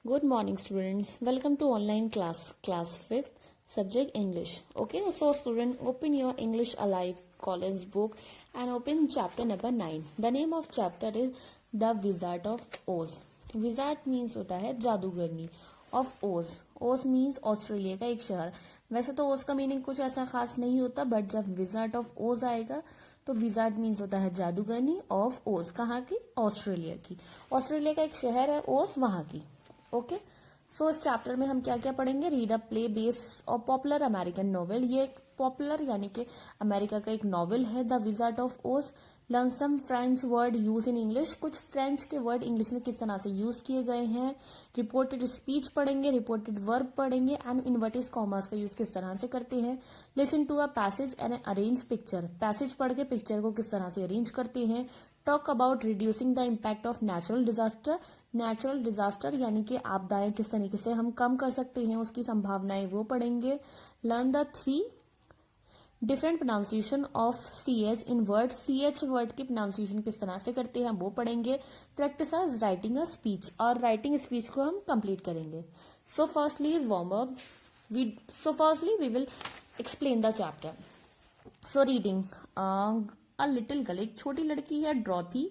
Good morning, students. Welcome to online class 5th, subject English. Okay, so student, open your English Alive Collins book and open chapter number 9. The name of chapter is The Wizard of Oz. Wizard means होता है जादूगरनी. Of Oz. Oz means Australia का एक शहर. वैसे तो ओज का meaning कुछ ऐसा खास नहीं होता, बट जब विजार्ड ऑफ ओज आएगा तो विजार्ड मीन्स होता है जादूगरनी ऑफ ओज. कहाँ की? ऑस्ट्रेलिया की. ऑस्ट्रेलिया का एक शहर है ओज, वहां की. ओके, सो इस चैप्टर में हम क्या क्या पढ़ेंगे? रीड अ प्ले बेस्ड और पॉपुलर अमेरिकन नॉवेल. ये एक पॉपुलर यानी कि अमेरिका का एक नॉवेल है, the wizard of Oz. Learn some French word use in English. कुछ फ्रेंच के वर्ड इंग्लिश में किस तरह से यूज किए गए हैं. रिपोर्टेड स्पीच पढ़ेंगे, रिपोर्टेड वर्ब पढ़ेंगे एंड इन्वर्टेड कॉमर्स का यूज किस तरह से करते हैं. Listen to a passage and arrange picture. Passage पढ़ के पिक्चर को किस तरह से अरेंज करते हैं. Talk about reducing the impact of natural disaster. Natural disaster यानी कि आपदाएं किस तरीके से हम कम कर सकते हैं, उसकी संभावनाएं वो पढ़ेंगे. Learn the 3 different pronunciation of CH in word. CH word की प्रोनाउंसिएशन किस तरह से करते हैं वो पढ़ेंगे. प्रैक्टिस राइटिंग अ स्पीच, और राइटिंग स्पीच को हम कंप्लीट करेंगे. So firstly is warm up. Firstly we will explain the chapter. So reading. A little girl, एक छोटी लड़की है Dorothy,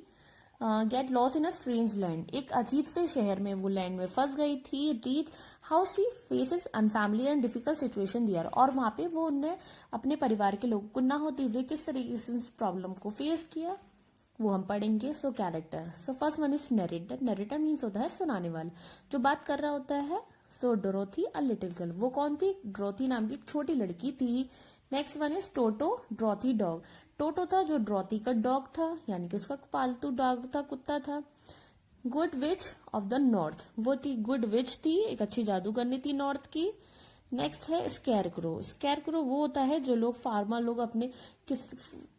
get lost in a strange land. एक अजीब से शहर में वो लैंड में फंस गई थी. Read how she faces unfamiliar and difficult situation there. और वहां पे वो उनने अपने परिवार के लोगों को ना होते हुए किस तरीके से इस प्रॉब्लम को फेस किया वो हम पढ़ेंगे. So character. So first one is narrator. Narrator means होता है सुनाने वाला, जो बात कर रहा होता है. सो डोरोथी अ लिटिल गर्ल. वो कौन थी? डोरोथी नाम की एक छोटी लड़की थी. Next one is Toto, Dorothy dog. Toto था जो ड्रॉथी का डॉग था, यानी कि उसका पालतू डॉग था, कुत्ता था. Good witch of the north. वो थी गुड विच थी, एक अच्छी जादूगरनी थी नॉर्थ की. नेक्स्ट है स्कैरक्रो. स्कैरक्रो वो होता है जो लोग फार्मर लोग अपने किस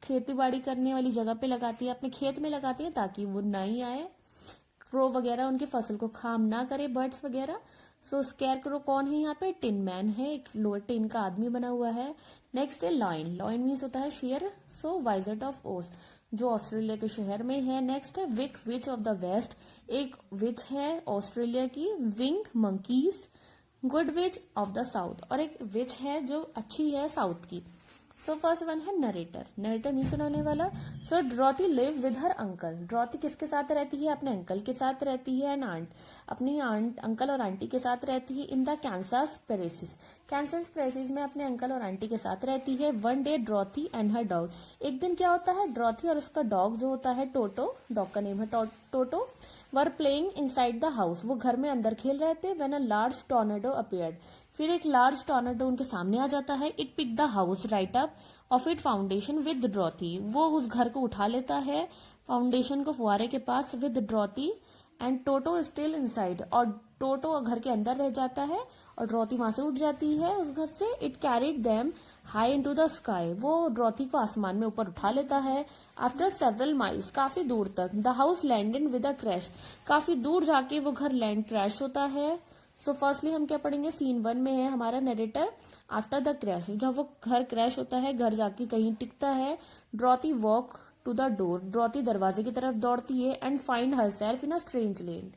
खेती बाड़ी करने वाली जगह पे लगाती है, अपने खेत में लगाती है ताकि वो नहीं आए, क्रो वगैरह उनकी फसल को खाम ना करे, बर्ड्स वगैरह. सो स्कैरक्रो कौन है यहाँ पे? टिन मैन है, एक लोअर टिन का आदमी बना हुआ है. नेक्स्ट है लॉइन. लॉइन मीन्स होता है शेर. सो वाइजर्ड ऑफ ओज, जो ऑस्ट्रेलिया के शहर में है. नेक्स्ट है Wick, witch of the West. एक विच है ऑस्ट्रेलिया की. Wing, monkeys. Good witch of the South, और एक विच है जो अच्छी है साउथ की. सो फर्स्ट वन है नरेटर. नरेटर मीन सुनाने वाला. So Dorothy live with her uncle. Dorothy किसके साथ रहती है? अपने अंकल के साथ रहती है. एंड आंट, अपनी आंट, अंकल और आंटी के साथ रहती है. In the Kansas prairies. Kansas prairies में अपने अंकल और आंटी के साथ रहती है. One day Dorothy and her dog. एक दिन क्या होता है? ड्रॉथी और उसका डॉग जो होता है टोटो, डॉग का नेम है Toto, were playing inside the house. वो घर में अंदर खेल रहे थे. When a large tornado appeared. फिर एक लार्ज टॉर्नेडो उनके सामने आ जाता है. It pick the house right up off it foundation with Dorothy. वो उस घर को उठा लेता है फाउंडेशन को फुहारे के पास with Dorothy. And Toto still inside. और टोटो घर के अंदर रह जाता है और ड्रॉथी वहां से उठ जाती है उस घर से. It carried them high into the sky. वो ड्रॉथी को आसमान में ऊपर उठा लेता है. आफ्टर सेवरल माइल्स, काफी दूर तक. The house landed with a crash. काफी दूर जाके वो घर लैंड क्रैश होता है. सो फर्स्टली हम क्या पढ़ेंगे? सीन 1 में है हमारा नरेटर. आफ्टर द क्रैश, जब वो घर क्रैश होता है, घर जाके कहीं टिकता है. ड्रॉथी वॉक टू द डोर. ड्रॉथी दरवाजे की तरफ दौड़ती है. And find her self in a strange land.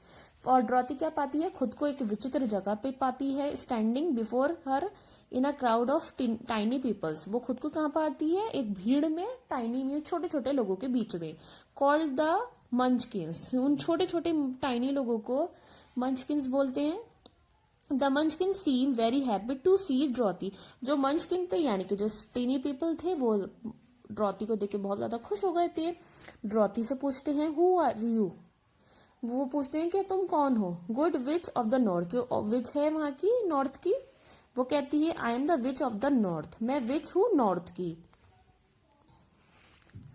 और ड्रॉथी क्या पाती है? खुद को एक विचित्र जगह पे पाती है. Standing before her in a crowd of tiny peoples. वो खुद को कहाँ पाती है? एक भीड़ में. टाइनी मीन छोटे छोटे लोगों के बीच में. Called the Munchkins. उन छोटे छोटे टाइनी लोगों को मंचकिंस बोलते हैं. The Munchkin seem very happy to see Dorothy. जो मंचकिन थे यानी कि जो टीनी पीपल थे वो ड्रॉथी को देख के बहुत ज्यादा खुश हो गए थे. ड्रॉथी से पूछते हैं हु आर यू. वो पूछते हैं कि तुम कौन हो. Good witch of the north. जो विच है वहां की नॉर्थ की, वो कहती है I am the witch of the North. मैं विच हूँ नॉर्थ की.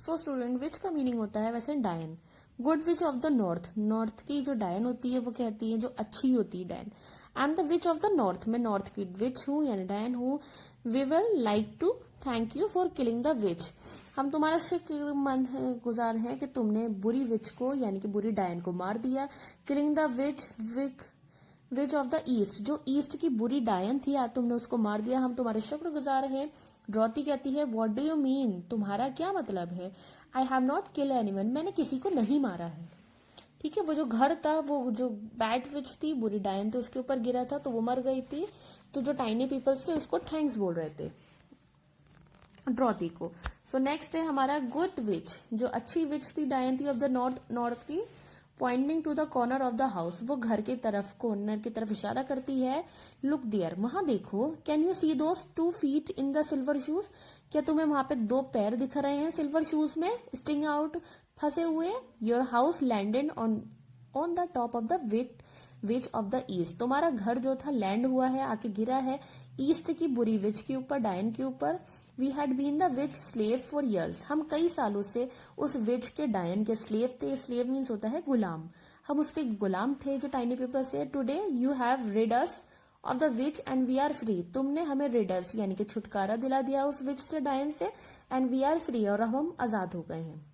सो स्टूडेंट, विच का मीनिंग होता है वैसे डायन. Good witch of the north. North की जो डायन होती है वो कहती है जो अच्छी होती है डायन. I am the witch of the North. मैं नॉर्थ की विच हूँ यानी डायन हूँ. We will like to thank you for killing the witch. हम तुम्हारा शुक्रमंद गुजार हैं कि तुमने बुरी विच को यानी कि बुरी डायन को मार दिया. Killing the which, which of the east. जो ईस्ट की बुरी डायन थी आज तुमने उसको मार दिया, हम तुम्हारे शुक्रगुजार हैं. ड्रॉथी कहती है व्हाट डू यू मीन. तुम्हारा क्या मतलब है? I have not kill anyone. मैंने किसी को नहीं मारा है. ठीक है, वो जो घर था, वो जो बैड विच थी, बुरी डायन थी, उसके ऊपर गिरा था तो वो मर गई थी। तो जो टाइनी पीपल्स थे उसको थैंक्स बोल रहे थे ड्रॉथी को। सो नेक्स्ट है हमारा गुड विच, जो अच्छी विच थी, डायन थी ऑफ द नॉर्थ की, pointing to the corner of the house, वो घर की तरफ, कॉर्नर की तरफ इशारा करती है। लुक देयर, वहां देखो। Can you see those 2 feet in the silver shoes, क्या तुम्हें वहां पे 2 पैर दिख रहे हैं सिल्वर शूज में, स्टिंग आउट, फंसे हुए। Your house landed on the top of the witch of the East, तुम्हारा घर जो था लैंड हुआ है, आके गिरा है ईस्ट की बुरी विच के ऊपर, डायन के ऊपर। We had been the witch slave for years, हम कई सालों से उस विच के, डायन के स्लेव थे। स्लेव मीन्स होता है गुलाम, हम उसके गुलाम थे, जो टाइनी पीपल से। Today you have rid us of the witch and we are free, तुमने हमें रिड अस यानी कि छुटकारा दिला दिया उस विच से, डायन से, एंड वी आर फ्री, और हम आजाद हो गए हैं।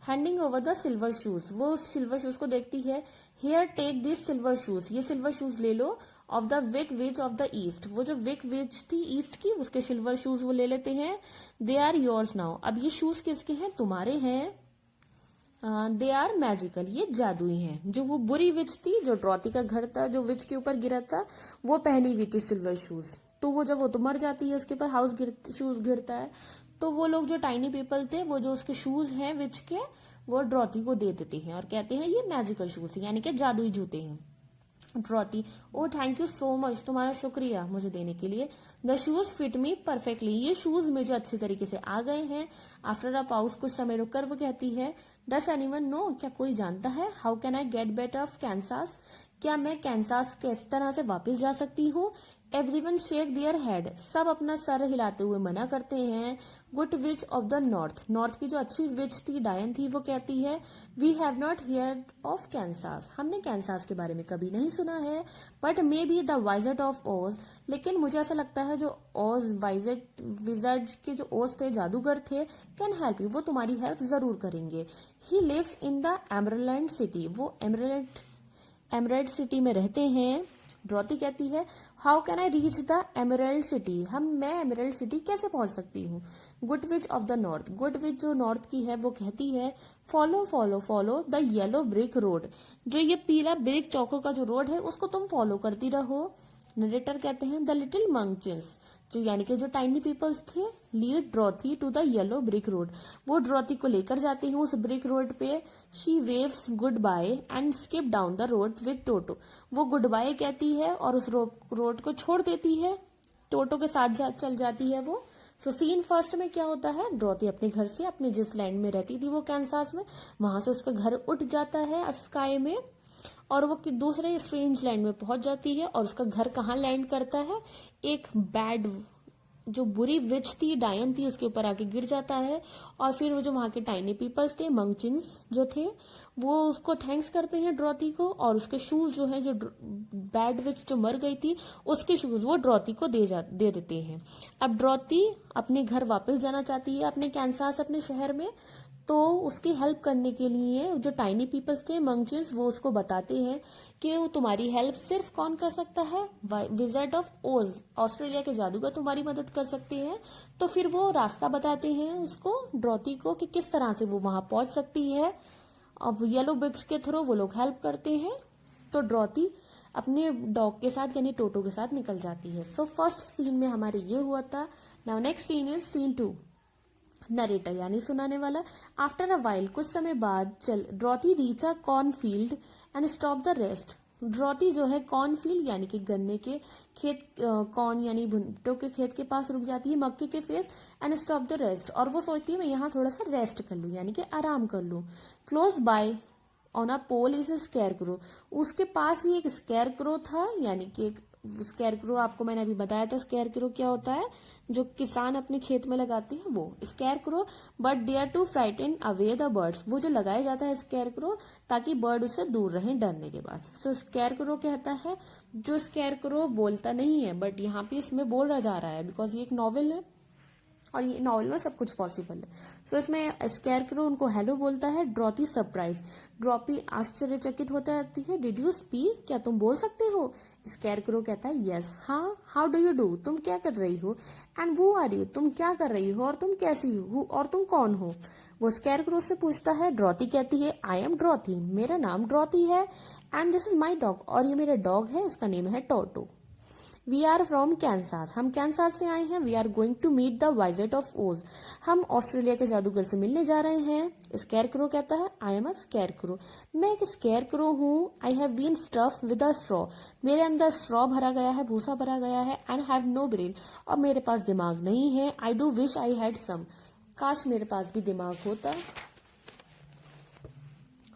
Handing over the silver shoes, वो उस सिल्वर शूज को देखती है। Here take this silver shoes, ये सिल्वर शूज ले लो। Of the Wick witch of the East, वो जो विक विच थी ईस्ट की, उसके सिल्वर शूज वो ले लेते हैं। दे आर योर्स नाउ, अब ये शूज किसके हैं, तुम्हारे हैं। दे आर मैजिकल, ये जादुई हैं। जो वो बुरी विच थी, जो ड्रॉथी का घर था, जो विच के ऊपर गिरा था, वो पहनी हुई थी सिल्वर शूज। तो वो जब वो तो मर जाती है, उसके ऊपर शूज गिरता है, तो वो लोग जो टाइनी पीपल थे, वो जो उसके शूज हैं विच के, वो ड्रॉथी को दे देते हैं और कहते हैं ये मैजिकल शूज है, यानी कि जादुई जूते हैं। ड्रॉथी, ओ थैंक यू सो मच, तुम्हारा शुक्रिया मुझे देने के लिए। The shoes fit me perfectly, ये शूज मुझे अच्छे तरीके से आ गए हैं। आफ्टर अ पाउस, कुछ समय रुककर वो कहती है, डस एनीवन नो, क्या कोई जानता है, how can I get back of Kansas, क्या मैं कैंसास किस तरह से वापस जा सकती हूँ। एवरीवन शेक देयर हेड, सब अपना सर हिलाते हुए मना करते हैं। Good witch of the north, north की जो अच्छी विच थी, डायन थी, वो कहती है, we have not heard of Kansas, हमने कैंसास के बारे में कभी नहीं सुना है। But maybe the wizard of Oz, लेकिन मुझे ऐसा लगता है जो ओज विजर्ड के जो ओज थे, जादूगर थे, कैन हेल्प यू, वो तुम्हारी हेल्प जरूर करेंगे। He lives in the Emerald City, वो एमरेल्ड सिटी में रहते हैं। ड्रॉथी कहती है, how can I reach the emerald City, मैं एमरल्ड सिटी कैसे पहुंच सकती हूँ। Good witch of the North, good witch जो नॉर्थ की है, वो कहती है, follow follow follow the yellow brick road, जो ये पीला ब्रिक चौकों का जो रोड है, उसको तुम फॉलो करती रहो। नरेटर कहते हैं, द लिटिल मंचन्स, जो यानी कि जो टाइनी पीपल्स थे, lead Dorothy to the yellow brick road, वो ड्रॉथी को लेकर जाते हैं उस ब्रिक रोड पे। She waves goodbye and skip down the road with Toto, वो गुड बाय कहती है और उस रोड को छोड़ देती है, टोटो के साथ चल जाती है वो। सो सीन फर्स्ट में क्या होता है, ड्रॉथी अपने घर से, अपने जिस लैंड में रहती थी वो कैंसास में, वहां से उसका घर उठ जाता है स्काई में, और वो दूसरे स्ट्रेंज लैंड में पहुंच जाती है। और उसका घर कहाँ लैंड करता है, एक बैड, जो बुरी विच थी, डायन थी, उसके ऊपर आके गिर जाता है। और फिर वो जो वहां के टाइनी पीपल्स थे, मंचिन्स जो थे, वो उसको थैंक्स करते हैं ड्रॉथी को, और उसके शूज जो है, जो बैड विच जो मर गई थी, उसके शूज वो ड्रॉथी को दे देते हैं। अब ड्रॉथी अपने घर वापस जाना चाहती है, अपने कैंसास, अपने शहर में। तो उसकी हेल्प करने के लिए जो टाइनी पीपल्स थे, मंचिन्स, वो उसको बताते हैं कि वो तुम्हारी हेल्प सिर्फ कौन कर सकता है, विजर्ड ऑफ ओज, ऑस्ट्रेलिया के जादूगर तुम्हारी मदद कर सकते हैं। तो फिर वो रास्ता बताते हैं उसको, ड्रॉथी को, कि किस तरह से वो वहां पहुंच सकती है। अब येलो ब्रिक्स के थ्रू वो लोग हेल्प करते हैं। तो ड्रॉथी अपने डॉग के साथ यानी टोटो के साथ निकल जाती है। सो फर्स्ट सीन में हमारे ये हुआ था। Now next scene is scene 2, narrator यानी सुनाने वाला। आफ्टर अ वाइल, कुछ समय बाद, Dorothy reach a corn field and stop the rest, Dorothy जो है कॉर्न फील्ड यानी कि गन्ने के खेत, कॉर्न यानी भुट्टो के खेत के पास रुक जाती है, मक्के के face, and stop the rest, और वो सोचती है मैं यहाँ थोड़ा सा रेस्ट कर लूँ, यानी कि आराम कर लूँ। Close by on a pole is scarecrow, उसके पास ही एक स्केरक्रो था, यानी कि एक स्केरक्रो, आपको मैंने अभी बताया था स्केरक्रो क्या होता है, जो किसान अपने खेत में लगाते हैं वो scarecrow. But there to frighten away the birds, वो जो लगाया जाता है स्केरक्रो ताकि बर्ड उससे दूर रहें डरने के बाद। सो स्केरक्रो कहता है, जो स्केरक्रो बोलता नहीं है, बट यहाँ पे इसमें बोला जा रहा है बिकॉज ये एक नॉवेल है। और ये नॉवल में सब कुछ पॉसिबल है। सो इसमें स्कैरक्रो उनको हेलो बोलता है, ड्रॉथी सरप्राइज, ड्रॉपी आश्चर्यचकित होता रहती है, डिड यू स्पीक, क्या तुम बोल सकते हो? स्कैरक्रो कहता है यस, हाँ, हाउ डू यू डू, तुम क्या कर रही हो, एंड वो आर यू, तुम क्या कर रही हो और तुम कैसी हो और तुम कौन हो? वो स्कैरक्रो से पूछता है। ड्रॉथी कहती है आई एम ड्रॉथी, मेरा नाम ड्रॉथी है, and this is my dog, और ये मेरा डॉग है, इसका नेम है Toto. We are from Kansas, हम कैंसास से आए हैं। We are going to meet the wizard of Oz, हम ऑस्ट्रेलिया के जादूगर से मिलने जा रहे हैं। स्कैरक्रो कहता है आई एम अ स्कैरक्रो, मैं एक स्कैरक्रो हूँ। I have been stuff with a straw, मेरे अंदर स्ट्रॉ भरा गया है, भूसा भरा गया है, एंड हैव नो ब्रेन, और मेरे पास दिमाग नहीं है। I do wish I had some, काश मेरे पास भी दिमाग होता।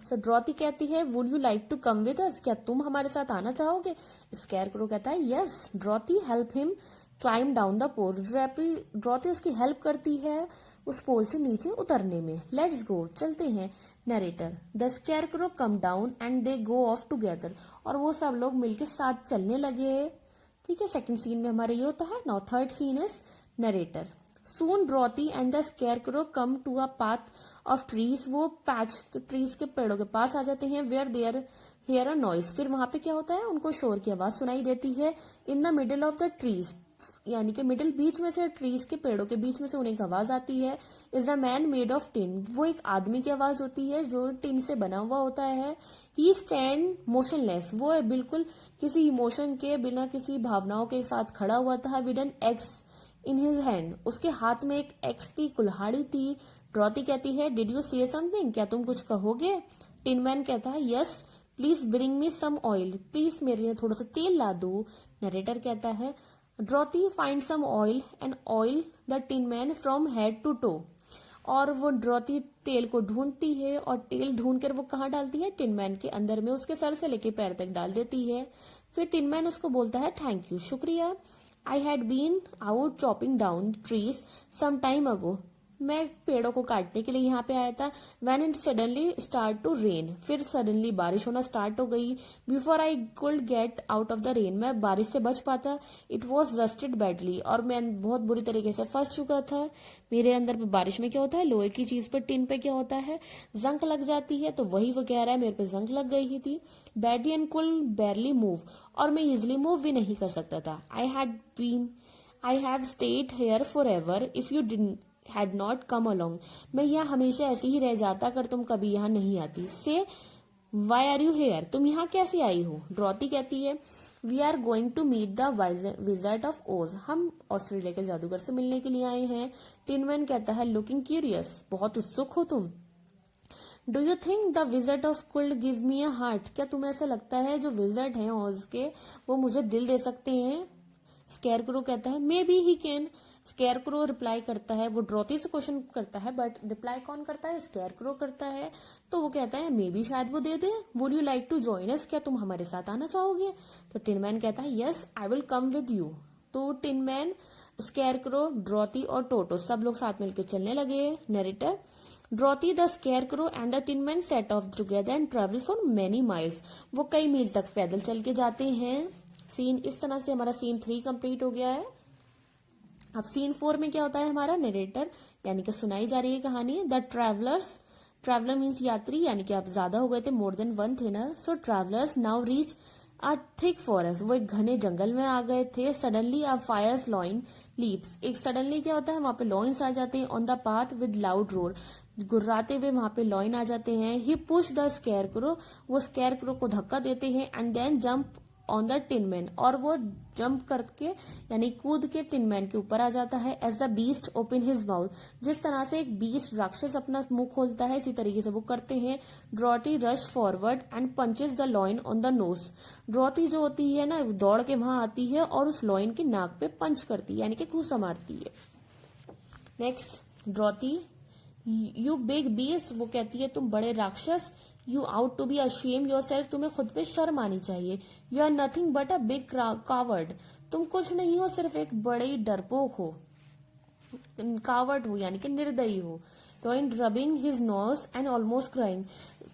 सो ड्रॉथी कहती है would you like to come with us, क्या तुम हमारे साथ आना चाहोगे? स्कैरक्रो कहता है yes. Dorothy help him climb down the pole, Dorothy उसकी हेल्प करती है उस पोल से नीचे उतरने में। लेट्स गो, चलते हैं। Narrator, the scarecrow come down and they go of together, और वो सब लोग मिलके साथ चलने लगे। ठीक है, सेकंड सीन में हमारे ये होता है। Now third scene is narrator. Soon Dorothy and the Scarecrow come to a path of trees, वो पैच ट्रीज के पेड़ों के पास आ जाते हैं। Where there hear a noise, फिर वहां पे क्या होता है, उनको शोर की आवाज सुनाई देती है। In the middle of the trees, यानी कि मिडिल बीच में से, ट्रीज के पेड़ों के बीच में से उन्हें एक आवाज आती है। Is a man made of tin, वो एक आदमी की आवाज होती है जो टिन से बना हुआ होता है। ही स्टैंड मोशनलेस, वो बिल्कुल किसी इमोशन के बिना, किसी भावनाओं के साथ खड़ा हुआ था। With an axe in his hand, उसके हाथ में एक एक्स की कुल्हाड़ी थी। ड्रॉथी कहती है डिड यू से समथिंग, क्या तुम कुछ कहोगे? टिन मैन कहता है yes, please bring me some oil, please मेरे लिए थोड़ा सा तेल ला दो। नरेटर कहता है Dorothy find some oil and oil the tin man from head to toe, और वो ड्रॉथी तेल को ढूंढती है, और तेल ढूंढ कर वो कहाँ डालती है, टिन मैन के अंदर में, उसके सर से लेके पैर तक डाल देती है। फिर टिन मैन उसको बोलता है थैंक यू, शुक्रिया। I had been out chopping down trees some time ago, मैं पेड़ों को काटने के लिए यहाँ पे आया था। When it suddenly start to rain, फिर सडनली बारिश होना स्टार्ट हो गई। Before I could get out of the rain, मैं बारिश से बच पाता। It was rusted badly, और मैं बहुत बुरी तरीके से फंस चुका था। मेरे अंदर पे बारिश में क्या होता है, लोहे की चीज पर, टिन पे क्या होता है, जंग लग जाती है, तो वही वो कह रहा है, मेरे पे जंग लग गई ही थी। बैडी एंड कुल बैरली मूव, और मैं इजिली मूव भी नहीं कर सकता था। I have stayed here for ever if you had not come along, मैं यहाँ हमेशा ऐसे ही रह जाता अगर तुम कभी यहाँ नहीं आती। से वाई आर यू हेयर, तुम यहाँ कैसे आई हो? ड्रॉथी कहती है we are going to meet the wizard of Oz, हम ऑस्ट्रेलिया के जादूगर से मिलने के लिए आए हैं। टिन मैन कहता है लुकिंग क्यूरियस, बहुत उत्सुक हो तुम। Do you think the wizard of cooled give me a heart, क्या तुम्हें ऐसा लगता है जो विजर्ड हैं ओज के, वो मुझे दिल दे सकते हैं? स्कैरक्रो कहता है may be he can. Scarecrow reply करता है, वो ड्रॉथी से क्वेश्चन करता है बट रिप्लाई कौन करता है, स्कैरक्रो करता है। तो वो कहता है मे बी शायद वो दे दे। Would you like to join us, क्या तुम हमारे साथ आना चाहोगे? तो टिन मैन कहता है yes I will come with you. तो टिन मैन, स्कैरक्रो, ड्रॉथी और टोटो सब लोग साथ मिलकर चलने लगे। Narrator, Dorothy, the scarecrow and the tin man set off together and travel for many miles, वो कई मील तक पैदल चल के जाते हैं। सीन इस तरह से हमारा सीन 3 कंप्लीट हो गया है। अब सीन 4 में क्या होता है, हमारा नरेटर यानी कि सुनाई जा रही है कहानी। द ट्रैवलर्स, ट्रैवलर मीन्स यात्री, यानी कि आप ज्यादा हो गए थे, मोर देन वन थे ना। So travellers now reach a thick forest, वो एक घने जंगल में आ गए थे। Suddenly a fierce lion leaps, एक सडनली क्या होता है, वहां पे लॉइन्स आ जाते हैं। On the path with loud roar, गुर्राते हुए वहां पे लॉइन आ जाते हैं। ही पुश द स्कैरक्रो, वो स्कैरक्रो को धक्का देते हैं। And then jump on the tin man, और वो जंप करके यानी कूद के टिन मैन के ऊपर आ जाता है। As the beast open his mouth, जिस तरह से एक बीस्ट राक्षस अपना मुंह खोलता है, इसी तरीके से वो करते हैं। Dorothy rush forward and punches the lion on the nose, Dorothy जो होती है ना, दौड़ के वहां आती है और उस लॉइन के नाक पे पंच करती है, यानी कि घूसा मारती है। Next, Dorothy, you big beast, वो कहती है तुम बड़े राक्षस। You out to be ashamed yourself, तुम्हें खुद पे शर्म आनी चाहिए। You are nothing but a big coward, तुम कुछ नहीं हो, सिर्फ एक बड़े डरपोक हो, कावर्ड हो यानी कि निर्दयी हो। तो इन rubbing his nose and almost crying,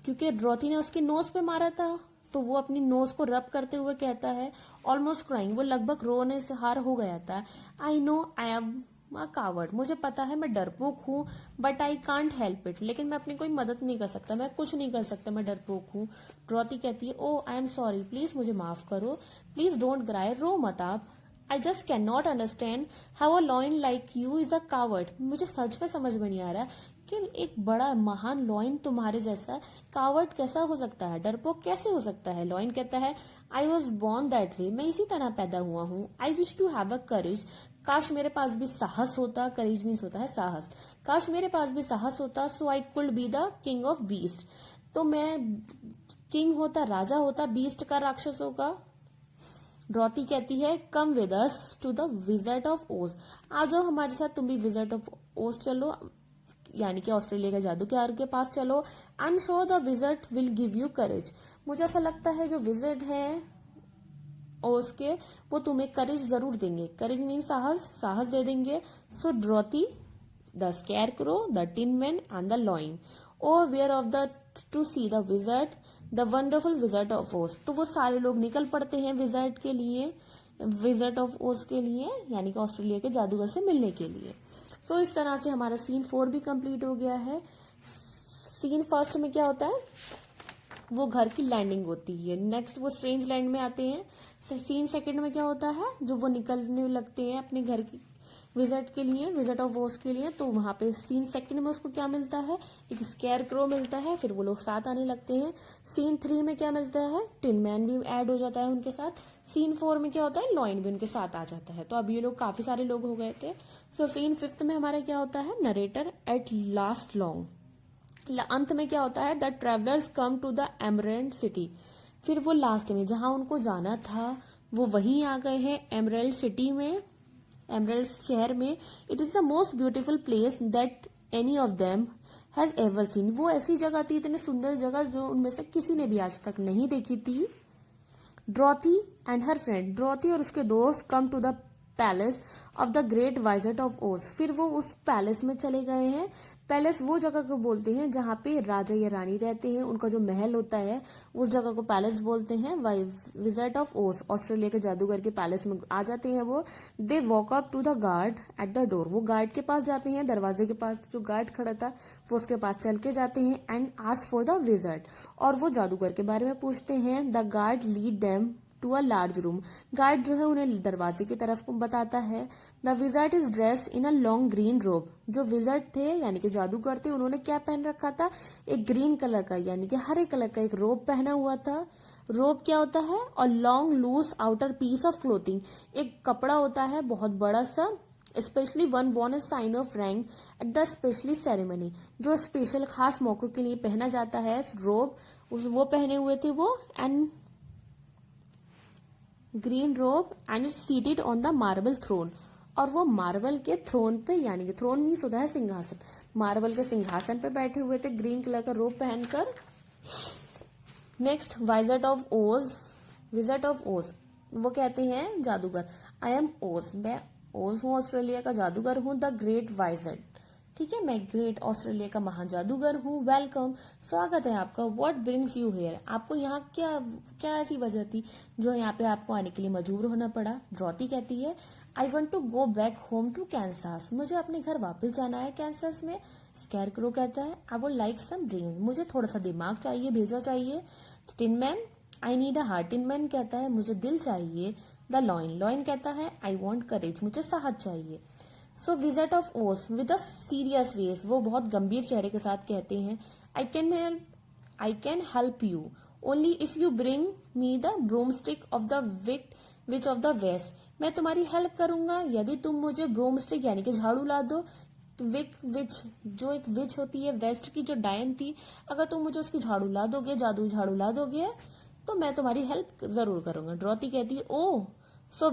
क्योंकि ड्रॉथी ने उसके नोज पे मारा था तो वो अपनी नोज को रब करते हुए कहता है ऑलमोस्ट क्राइंग, वो लगभग रोने से हार हो गया था। I know I am coward, मुझे पता है मैं डरपोक हूँ, but I can't help it, लेकिन मैं अपनी कोई मदद नहीं कर सकता, मैं कुछ नहीं कर सकता, मैं डरपोक हूँ। ड्रॉती कहती है ओ आई एम सॉरी, प्लीज मुझे माफ करो, प्लीज डोंट क्राई, रो मत आप। I just can not understand how a lion like you is a coward, मुझे सच में समझ में नहीं आ रहा कि एक बड़ा महान लॉयन तुम्हारे जैसा कावर्ड कैसा हो सकता है, डरपोक कैसे हो सकता है। लॉयन कहता है I was born that way, मैं इसी तरह पैदा हुआ हूँ। I wish to have a courage, काश मेरे पास भी साहस होता, करेज मीन्स होता है साहस, काश मेरे पास भी साहस होता, so I could be the king of beast, तो मैं किंग होता, राजा होता बीस्ट का, राक्षसों का। ड्रॉती कहती है come with us to the visit of Oz, आ जाओ हमारे साथ, तुम भी विजिट ऑफ ओज चलो, यानी कि ऑस्ट्रेलिया के जादूगर के पास चलो। I am sure the visit will give you courage, मुझे ऐसा लगता है जो विजिट है ओज के वो तुम्हें करेज जरूर देंगे, करेज मीन साहस, साहस दे देंगे। So Dorothy, the scarecrow, the tin man and the lion oh where off the to see the visit, the wonderful visit of Oz, तो वो सारे लोग निकल पड़ते हैं विजिट के लिए, विजिट ऑफ ओज के लिए, यानी कि ऑस्ट्रेलिया के जादूगर से मिलने के लिए। सो इस तरह से हमारा सीन 4 भी कंप्लीट हो गया है। सीन फर्स्ट में क्या होता है, वो घर की लैंडिंग होती है, नेक्स्ट वो स्ट्रेंज लैंड में आते हैं। सीन सेकंड में क्या होता है, जो वो निकलने लगते हैं अपने घर की विजिट के लिए, विजिट ऑफ वॉस के लिए, तो वहां पे सीन सेकंड में उसको क्या मिलता है, एक स्केयर क्रो मिलता है, फिर वो लोग साथ आने लगते हैं। सीन 3 में क्या मिलता है, टिन मैन भी ऐड हो जाता है उनके साथ। सीन 4 में क्या होता है, लॉइन भी उनके साथ आ जाता है। तो अब ये लोग काफी सारे लोग हो गए थे। सो सीन 5 में हमारा क्या होता है, नरेटर एट लास्ट लॉन्ग, अंत में क्या होता है, the travellers come to the Emerald City, फिर वो लास्ट में जहां उनको जाना था वो वहीं आ गए हैं, एमरेल्ड सिटी में, एमरेल्ड शहर में। It is the most beautiful place that any of them has ever seen, वो ऐसी जगह थी, इतनी सुंदर जगह जो उनमें से किसी ने भी आज तक नहीं देखी थी। ड्रॉती एंड हर फ्रेंड, ड्रॉती और उसके दोस्त come to the palace of the great wizard of Oz, फिर वो उस पैलेस में चले गए हैं। पैलेस वो जगह को बोलते हैं जहां पे राजा या रानी रहते हैं, उनका जो महल होता है उस जगह को पैलेस बोलते हैं। विजिट ऑफ ओज, ऑस्ट्रेलिया के जादूगर के पैलेस में आ जाते हैं वो। They walk up to the guard at the door, वो गार्ड के पास जाते हैं, दरवाजे के पास जो गार्ड खड़ा था वो उसके पास चल के जाते हैं। And ask for the wizard, और वो जादूगर के बारे में पूछते हैं। The guard lead them to a large room, guard जो है उन्हें दरवाजे की तरफ को बताता है। The wizard is dress in a long green robe, जो विजिट थे यानी कि जादूगर थे उन्होंने क्या पहन रखा था, एक ग्रीन कलर का यानी कि हरे कलर का एक रोब पहना हुआ था। रोब क्या होता है, और long loose outer piece of clothing, एक कपड़ा होता है बहुत बड़ा सा, especially one worn a sign of rank at the especially ceremony, जो स्पेशल खास मौकों के लिए पहना जाता है। रोब वो पहने हुए थे वो, and green robe and it seated on the marble throne, और वो मार्बल के थ्रोन पे, यानी कि थ्रोन मीन्स होता है सिंहासन, मार्बल के सिंहासन पे बैठे हुए थे ग्रीन कलर का रोब पहनकर। नेक्स्ट विजिट ऑफ ओज, विजिट ऑफ ओज, वो कहते हैं जादूगर आई एम ओज, मैं ओज हूँ, ऑस्ट्रेलिया का जादूगर हूँ, द ग्रेट वाइजर्ड, ठीक है, मैं ग्रेट ऑस्ट्रेलिया का महान जादूगर हूँ। वेलकम, स्वागत है आपका। व्हाट ब्रिंग्स यू हियर, आपको यहाँ क्या क्या ऐसी वजह थी जो यहाँ पे आपको आने के लिए मजबूर होना पड़ा। ड्रॉती कहती है I want to go back home to Kansas, मुझे अपने घर वापस जाना है कैंसास में। स्कैरक्रो कहता है I would like some brain, मुझे थोड़ा सा दिमाग चाहिए, भेजा चाहिए। Tin man I need a heart, tin man कहता है मुझे दिल चाहिए। द लॉइन, लॉइन कहता है आई वॉन्ट करेज, मुझे साहस चाहिए। So visit of Oz with a serious face, वो बहुत गंभीर चेहरे के साथ कहते हैं I can help you only if you bring me the broomstick of the witch of the west, मैं तुम्हारी हेल्प करूंगा यदि तुम मुझे ब्रूमस्टिक यानी कि झाड़ू ला दो। विच, जो एक विच होती है वेस्ट की जो डायन थी, अगर तुम मुझे उसकी झाड़ू ला दोगे, जादू झाड़ू ला दोगे तो मैं तुम्हारी हेल्प जरूर करूंगा। ड्रॉती कहती है oh so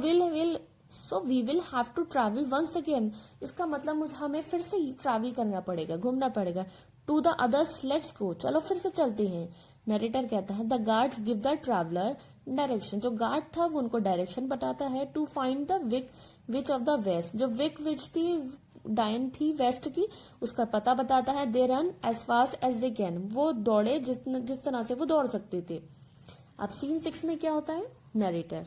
we will have to travel once again, इसका मतलब मुझे हमें फिर से ट्रैवल करना पड़ेगा, घूमना पड़ेगा। To the others let's go, चलो फिर से चलते हैं। नरेटर कहता है the guards give the traveller direction, जो गार्ड था वो उनको डायरेक्शन बताता है। To find the witch of the west, जो विच थी डायन थी वेस्ट की, उसका पता बताता है। They run as fast as they can, वो दौड़े जिस तरह से वो दौड़ सकते थे। अब सीन 6 में क्या होता है, नरेटर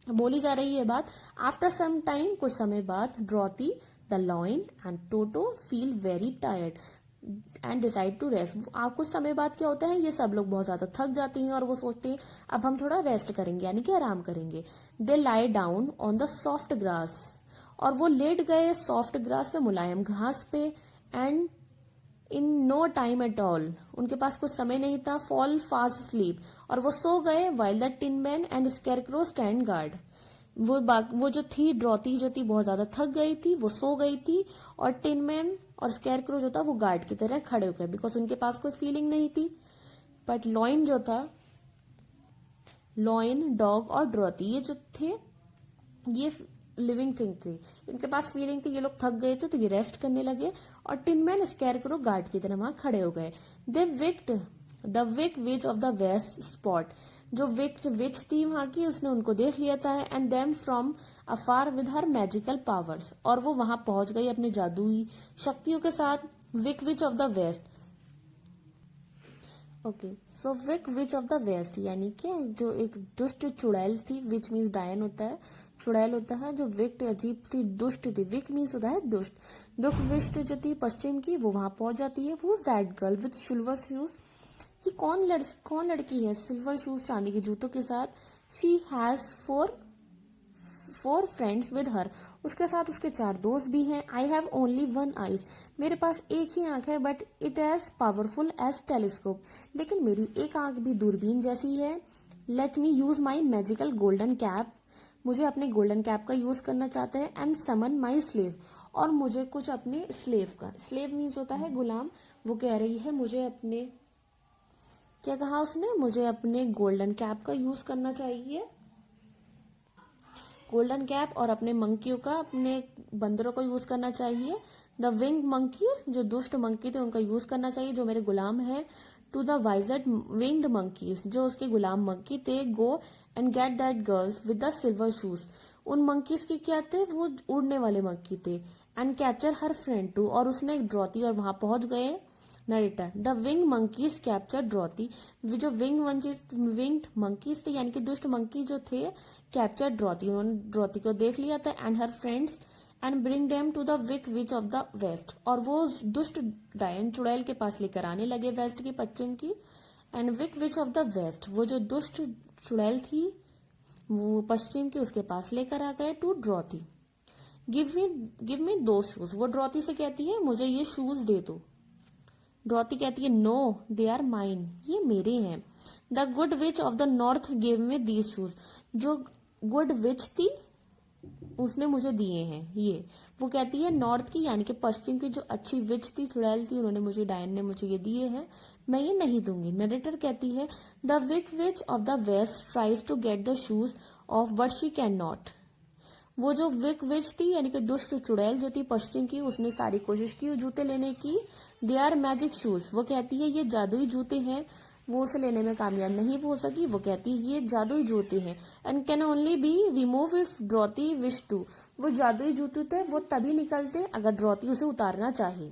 बोली जा रही है बात। आफ्टर सम टाइम, कुछ समय बाद, Dorothy the lion and Toto feel very tired and decide to rest. कुछ समय बाद क्या होता है, ये सब लोग बहुत ज्यादा थक जाती हैं और वो सोचते हैं अब हम थोड़ा रेस्ट करेंगे, यानी कि आराम करेंगे। They lay down on the soft grass, और वो लेट गए सॉफ्ट ग्रास पे, मुलायम घास पे। And in no time at all, उनके पास कुछ समय नहीं था, फॉल फास्ट स्लीप, और वो सो गए। While the tin man and scarecrow stand guard, वो जो थी ड्रॉती जो थी बहुत ज्यादा थक गई थी, वो सो गई थी, और टिन मैन और स्कैरक्रो जो था वो गार्ड की तरह खड़े हो गए, बिकॉज उनके पास कोई फीलिंग नहीं थी। बट लॉइन जो था, लॉइन, डॉग और ड्रॉती, ये जो थे ये लिविंग थिंग थी, इनके पास फीलिंग थी। ये लोग थक गए थे तो ये रेस्ट करने लगे, और टिनमैन स्कैरक्रो गार्ड की तरह वहां खड़े हो गए। The wicked the Wick witch of the west spot, जो विक्ड विच थी वहां की, उसने उनको देख लिया था। And them from afar with her magical powers, और वो वहां पहुंच गई अपनी जादुई शक्तियों के साथ। Wicked witch of the west, okay, so wicked witch of the west, यानी कि जो एक दुष्ट चुड़ैल थी, विच मीन्स डायन होता है, चुड़ैल होता है। जो विक्ट अजीब थी, दुष्ट थी, विक मीन्स होता है दुष्ट। दुख विष्ट जो थी पश्चिम की, वो वहां पहुंच जाती है। वो that girl with silver shoes, ये कौन लड़की है सिल्वर शूज, चांदी के जूतों के साथ। She has four friends with her, उसके साथ उसके 4 दोस्त भी हैं। I have only one eyes, मेरे पास एक ही आंख है। But it as powerful as telescope, लेकिन मेरी एक आंख भी दूरबीन जैसी है। Let me use my magical golden cap, मुझे अपने गोल्डन कैप का यूज करना चाहते हैं। एंड समन माई स्लेव, और मुझे कुछ अपने स्लेव का, स्लेव मीन्स होता है गुलाम, वो कह रही है मुझे अपने, क्या कहा उसने, मुझे अपने गोल्डन कैप का यूज करना चाहिए, गोल्डन कैप, और अपने मंकियों का, अपने बंदरों को यूज करना चाहिए। द विंग मंकीज, जो दुष्ट मंकी थे उनका यूज करना चाहिए, जो मेरे गुलाम है। To the wizard winged monkeys, जो उसके गुलाम मंकी थे। Go and get that girls with the silver shoes, उन मंकीज के क्या थे, वो उड़ने वाले मंकी थे। And capture her friend too, और उसने एक ड्रॉती, और वहां पहुंच गए। Narrator, the wing monkeys capture Dorothy, जो विंग्ड मंकीज थे यानी कि दुष्ट मंकी जो थे, कैप्चर ड्रॉती, उन्होंने ड्रॉती को देख लिया था। And her friends and bring them to the Wick witch of the west, और वो दुष्ट डायन चुड़ैल के पास लेकर आने लगे, वेस्ट की, पश्चिम की। And wicked witch of the west, वो जो दुष्ट चुड़ैल थी वो पश्चिम की, उसके पास लेकर आ गए। टू ड्रॉती, गिव मी दो शूज, वो ड्रॉती से कहती है मुझे ये शूज दे दो। ड्रॉती कहती है नो दे आर माइन, ये मेरे हैं। The good witch of the north give me these shoes, जो गुड विच थी उसने मुझे दिए हैं ये, वो कहती है नॉर्थ की यानी कि पश्चिम की जो अच्छी विच थी, चुड़ैल थी, उन्होंने मुझे, डायन ने मुझे ये दिए हैं, मैं ये नहीं दूंगी। नरेटर कहती है the Wick witch of the west tries to get the shoes off but she can not, वो जो विक विच थी यानी कि दुष्ट चुड़ैल जो थी पश्चिम की, उसने सारी कोशिश की जूते लेने की। दे आर मैजिक शूज, वो कहती है ये जादुई जूते हैं, वो उसे लेने में कामयाब नहीं हो सकी। वो कहती है ये जादुई जूते हैं। And can only be remove if Dorothy wish to, वो जादुई जूते थे वो तभी निकलते अगर ड्रॉती उसे उतारना चाहे।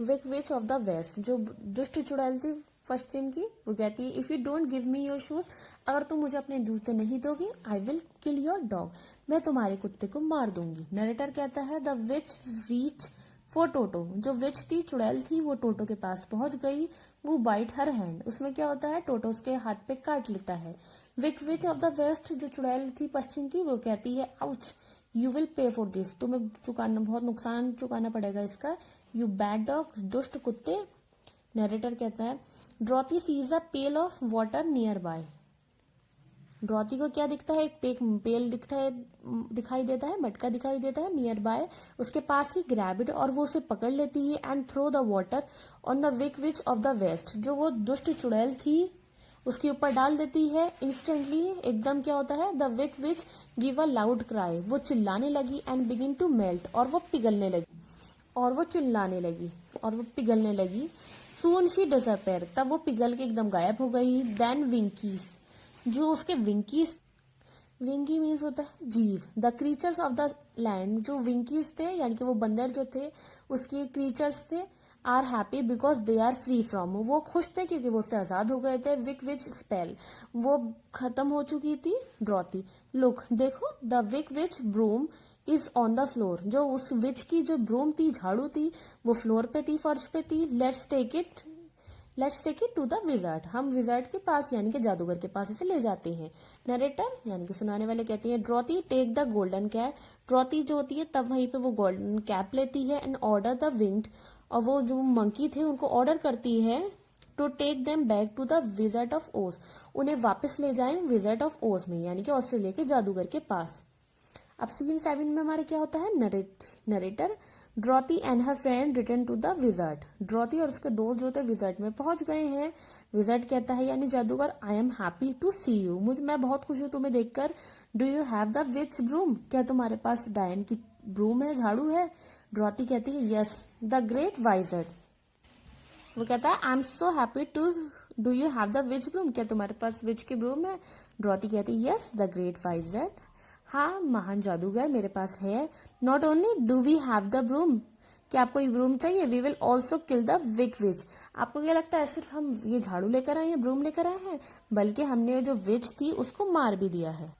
Wicked witch of the west, जो दुष्ट चुड़ैल थी पश्चिम की, वो कहती है if you don't give me your shoes, अगर तुम मुझे अपने जूते नहीं दोगी, I will kill your dog, मैं तुम्हारे कुत्ते को मार दूंगी। नरेटर कहता है the witch reach for Toto, जो विच थी चुड़ैल थी वो टोटो के पास पहुंच गई। वो बाइट हर हैंड, उसमें क्या होता है, टोटो उसके हाथ पे काट लेता है। Wick witch of the west, जो चुड़ैल थी पश्चिम की, वो कहती है ouch you will pay for this, तुम्हें चुकाना, बहुत नुकसान चुकाना पड़ेगा इसका। यू बैड डॉग, दुष्ट कुत्ते। नरेटर कहता है Dorothy sees a pail of water nearby, Dorothy को क्या दिखता है, एक पेल दिखाई देता है, मटका दिखाई देता है नियर बाय, उसके पास ही। ग्रैब इट, और वो उसे पकड़ लेती है। And throw the water on the Wick witch of the west, जो वो दुष्ट चुड़ैल थी उसके ऊपर डाल देती है। इंस्टेंटली एकदम क्या होता है, the Wick witch give a loud cry, वो चिल्लाने लगी। एंड बिगिन टू मेल्ट, और वो पिघलने लगी, और वो चिल्लाने लगी, और वो पिघलने लगी। सून शी डिसअपेयर, तब वो पिघल के एकदम गायब हो गई। देन विंकीज, जो उसके विंकीज, विंकी मीन्स होता है जीव। The creatures of the land, जो विंकीज थे यानी कि वो बंदर जो थे उसके क्रीचर्स थे, are happy because they are free from, वो खुश थे क्योंकि वो उससे आजाद हो गए थे। विक विच स्पेल, वो खत्म हो चुकी थी। ड्रॉती, लुक देखो, the Wick witch broom is on the floor, जो उस विच की जो ब्रूम थी, झाड़ू थी, वो फ्लोर पे थी, फर्श पे थी। Let's take it to the wizard, हम विजार्ड के पास यानी कि जादूगर के पास इसे ले जाते हैं। नरेटर यानी कि सुनाने वाले कहते हैं, ड्रॉती टेक द गोल्डन कैप, ड्रॉती जो होती है तब वहीं पे वो गोल्डन कैप लेती है। एंड ऑर्डर द विंड, और वो जो मंकी थे उनको ऑर्डर करती है to take them back to the wizard of Oz, उन्हें वापस ले जाएं विजार्ड ऑफ ओज में यानी कि ऑस्ट्रेलिया के जादूगर के पास। अब सीन 7 में हमारे क्या होता है, narrator, Dorothy and her friend return to the wizard, Dorothy और उसके दोस्त जो थे विजार्ड में पहुंच गए हैं। विजार्ड कहता है यानी जादूगर, I am happy to see you, मैं बहुत खुश हूं तुम्हें देखकर। Do you have the witch broom, क्या तुम्हारे पास डायन की ब्रूम है, झाड़ू है। ड्रॉती कहती है, यस द ग्रेट वाइजर्ड, वो कहता है, I am so happy to, do you have the witch broom, क्या तुम्हारे पास विच की ब्रूम है। ड्रॉती कहती है, यस द ग्रेट वाइजर्ड, हाँ महान जादूगर मेरे पास है। Not only do we have the broom, क्या आपको ये ब्रूम चाहिए, we will also kill the Wick witch, आपको क्या लगता है सिर्फ हम ये झाड़ू लेकर आए हैं, ब्रूम लेकर आए हैं, बल्कि हमने जो विच थी उसको मार भी दिया है।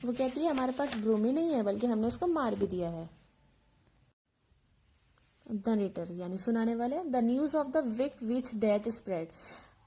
वो कहती है हमारे पास ब्रूम ही नहीं है बल्कि हमने उसको मार भी दिया है। नरेटर यानी सुनाने वाले, the news of the Wick witch death spread,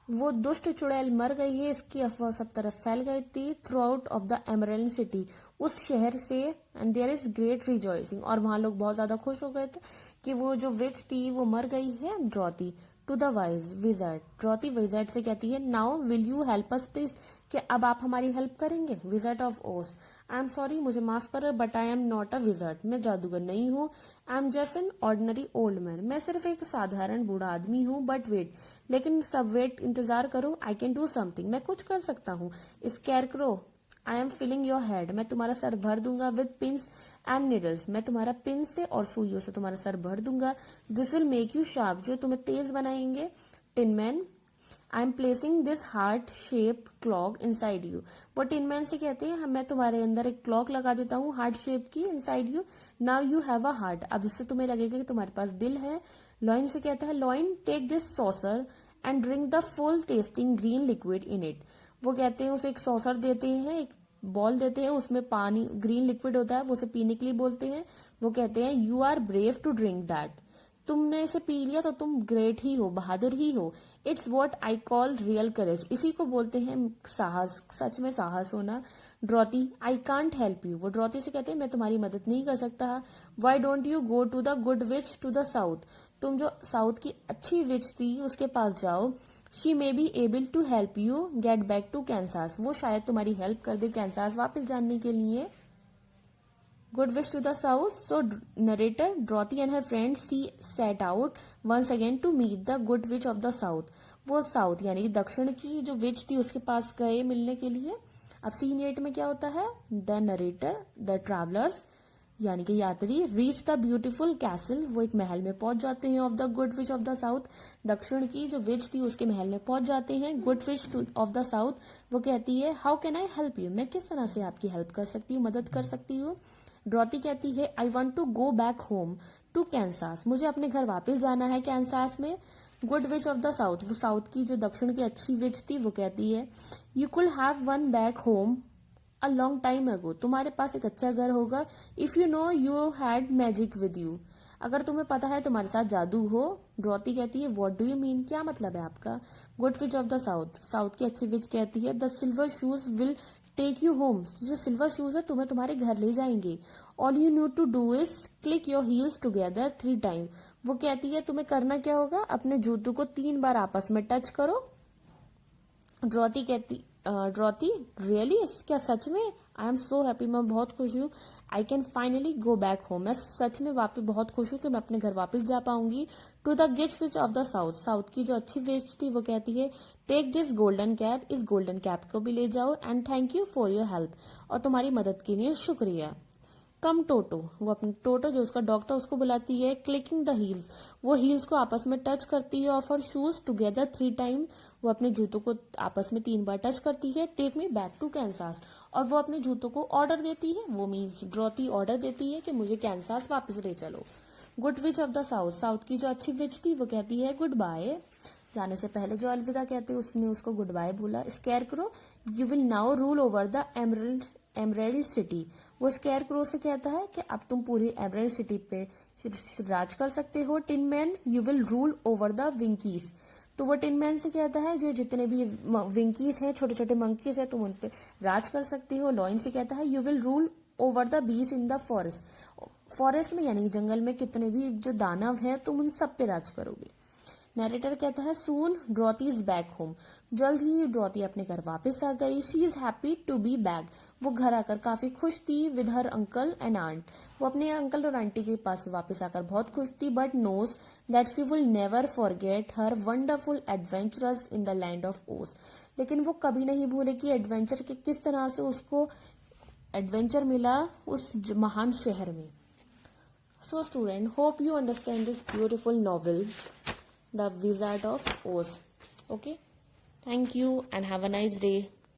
वो दुष्ट चुड़ैल मर गई है इसकी अफवाह सब तरफ फैल गई थी। Throughout of the emerald city, उस शहर से, and there is great rejoicing, और वहां लोग बहुत ज्यादा खुश हो गए थे कि वो जो विच थी वो मर गई है। Dorothy to the wise wizard, Dorothy wizard से कहती है, now will you help us please, कि अब आप हमारी हेल्प करेंगे। विजार्ड ऑफ ओस, आई एम सॉरी मुझे माफ करो, but I am not a wizard, मैं जादूगर नहीं हूँ। I am just an ordinary old man, मैं सिर्फ एक साधारण बूढ़ा आदमी हूँ। बट वेट, लेकिन सब वेट, इंतजार करो, आई कैन डू समथिंग, मैं कुछ कर सकता हूँ। Scarecrow, I am filling your head, मैं तुम्हारा सर भर दूंगा विद पिंस एंड निडल्स, मैं तुम्हारा पिन से और सुइयों से तुम्हारा सर भर दूंगा। This will make you sharp, जो तुम्हें तेज बनाएंगे। Tin man, I am placing this heart shape clock inside you, वो टिनमैन से कहते हैं, मैं तुम्हारे अंदर एक क्लॉक लगा देता हूँ हार्ट शेप की inside you, now you have a heart, अब इससे तुम्हें लगेगा कि तुम्हारे पास दिल है। लॉइन से कहता है, lion take this saucer and drink the full testing green liquid in it, वो कहते हैं उसे एक सॉसर देते हैं, एक बॉल देते हैं, उसमें पानी ग्रीन लिक्विड होता है, वो उसे पीने के लिए बोलते हैं। वो कहते हैं, you are brave to drink that, तुमने इसे पी लिया तो तुम ग्रेट ही हो, बहादुर ही हो। It's what I call real करेज, इसी को बोलते हैं साहस, सच में साहस होना। ड्रॉती, आई कांट हेल्प यू, वो ड्रॉती से कहते हैं, मैं तुम्हारी मदद नहीं कर सकता। Why don't you go to the good witch to the south, तुम जो साउथ की अच्छी विच थी उसके पास जाओ। She may be able to help you get back to Kansas, वो शायद तुम्हारी हेल्प कर दे कैंसास वापस जाने के लिए। Good witch to the south, so narrator, Dorothy and her friend सी set out once again to meet the good witch of the south, वो साउथ यानी दक्षिण की जो विच थी उसके पास गए मिलने के लिए। अब सीन 8 में क्या होता है, द नरेटर, द ट्रैवलर्स यानी कि यात्री, रीच द ब्यूटीफुल कैसल, वो एक महल में पहुंच जाते हैं, of the good witch of the south, दक्षिण की जो विच थी उसके महल में पहुंच जाते हैं। Good witch of the south, वो कहती है, how can I help you, मैं किस तरह से आपकी हेल्प कर सकती हूँ, मदद कर सकती हूँ। ड्रॉती कहती है, I want to go back home to Kansas, मुझे अपने घर वापस जाना है कैंसास में। Good witch of the south, वो साउथ की जो दक्षिण की अच्छी विच थी, वो कहती है, you could have one back home a long time ago, तुम्हारे पास एक अच्छा घर होगा। If you know you had magic with you, अगर तुम्हें पता है तुम्हारे साथ जादू हो। ड्रॉती कहती है, व्हाट डू यू मीन, क्या मतलब है आपका। Good witch of the south, south की अच्छी विच कहती है, the silver shoes will take you home, जो सिल्वर शूज है तुम्हें तुम्हारे घर ले जाएंगे। All you need to do is click your heels together 3 time, वो कहती है तुम्हें करना क्या होगा, अपने जूतों को 3 बार आपस में टच करो। ड्रॉती रियली, क्या सच में, आई एम सो हैप्पी, मैं बहुत खुश हूँ। I can finally go back home, मैं सच में वापस बहुत खुश हूँ कि मैं अपने घर वापस जा पाऊंगी। टू द गिच witch of the south, south की जो अच्छी विच थी वो कहती है, टेक दिस गोल्डन कैप, इस गोल्डन कैप को भी ले जाओ, and thank you for your help, और तुम्हारी मदद के लिए शुक्रिया। कम टोटो, वो अपने टोटो जो उसका डॉग था उसको बुलाती है. क्लिकिंग द हील्स, वो हील्स को आपस में टच करती है. Of her shoes together 3 time, वो अपने जूतों को आपस में 3 बार टच करती है. Take me back to Kansas, और वो अपने जूतों को ऑर्डर देती है. वो मीन्स ड्रॉती ऑर्डर देती है कि मुझे कैंसास वापस ले चलो. Good witch of the south, south की जो अच्छी विच थी वो कहती है गुड बाय. जाने से पहले जो अलविदा कहते हैं उसने उसको गुड बाय बोला. Square crow, you will now rule over the Emerald city, वो स्केयर क्रो से कहता है कि अब तुम पूरी एमरेल्ड सिटी पे राज कर सकते हो. Tin man, you will rule over the Winkies, तो वो टिन मैन से कहता है जो जितने भी विंकीज हैं, छोटे छोटे मंकीज हैं, तुम उन पे राज कर सकती हो. लॉइन से कहता है you will rule over the bees in the forest, forest में यानी जंगल में कितने भी जो दानव हैं तुम उन सब पे राज करोगे. नरेटर कहता है soon Dorothy is back home, जल्द ही ड्रॉती अपने घर वापस आ गई. She is happy to be back, वो घर आकर काफी खुश थी. With her uncle and aunt, वो अपने अंकल और आंटी के पास वापस आकर बहुत खुश थी. But knows that she will never forget her wonderful adventures in the land of Oz, लेकिन वो कभी नहीं भूलेगी एडवेंचर के किस तरह से उसको एडवेंचर मिला उस महान शहर में. So student, hope you understand this beautiful novel, The Wizard of Oz. Okay, thank you and have a nice day.